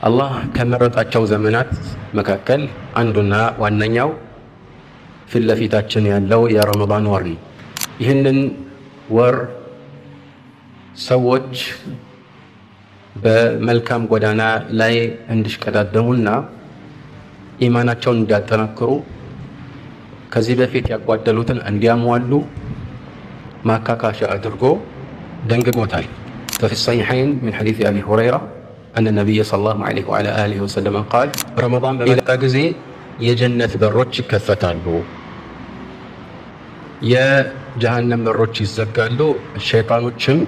አላህ ከመረጣቸው ዘመናት መካከል አንዱና ዋነኛው ፊት ለፊታችን ያለው የረመዳን ወር ነው። ይህንን ወር ሰዎች በመልካም ጎዳና ላይ እንዲሽቀዳደሙና ኢማናቸውን እንዲያጠናክሩ ከዚህ በፊት ያጓደሉትን እንዲያሟሉ ማካካሻ አድርጎ ደንግጎታል። ففي الصحيحين من حديث أبي هريرة أن النبي صلى الله عليه وعلى آله وسلم قال رمضان بمتى ጊዜ የጀነት በሮች ይከፈታሉ፣ የጀሃነም በሮች ይዘጋሉ፣ ሸይጣኖችም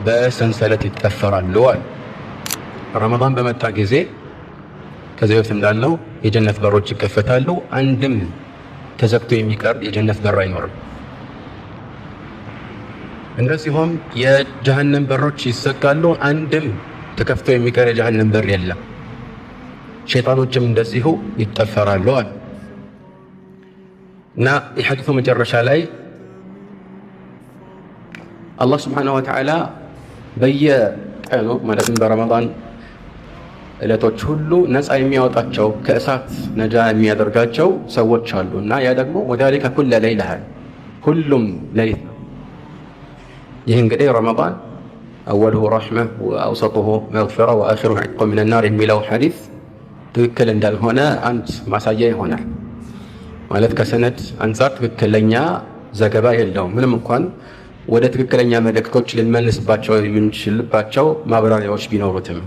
በሰንሰለት ይጠፈራሉ አለ። ረመዳን በመጣ ጊዜ ከዚህ በፊት እንዳልነው የጀነት በሮች ይከፈታሉ፣ አንድም ተዘግቶ የሚቀር የጀነት በር አይኖርም። እንደዚሁም የጀሃነም በሮች ይዘጋሉ፣ አንድም ተከፍቶ የሚቀር የጀሃነም በር የለም። ሸይጣኖችም እንደዚሁ ይጠፈራሉ አለ እና የሐዲሱ መጨረሻ ላይ አላህ ስብሓነሁ ወተዓላ በየቀኑ ማለትም በረመዳን ዕለቶች ሁሉ ነፃ የሚያወጣቸው ከእሳት ነጃ የሚያደርጋቸው ሰዎች አሉ እና ያ ደግሞ ወዛሊከ ኩለ ለይላ ሁሉም ሌሊት ነው። ይህ እንግዲህ ረመዳን አወልሁ ረሕመ ወአውሰጡሁ መግፊራ ወአኺሩሁ ዒትቁ ሚነ ናር የሚለው ሐዲስ ትክክል እንዳልሆነ አንድ ማሳያ ይሆናል። ማለት ከሰነድ አንጻር ትክክለኛ ዘገባ የለውም። ምንም እንኳን ወደ ትክክለኛ መልእክቶች ልንመልስባቸው የምንችልባቸው ማብራሪያዎች ቢኖሩትም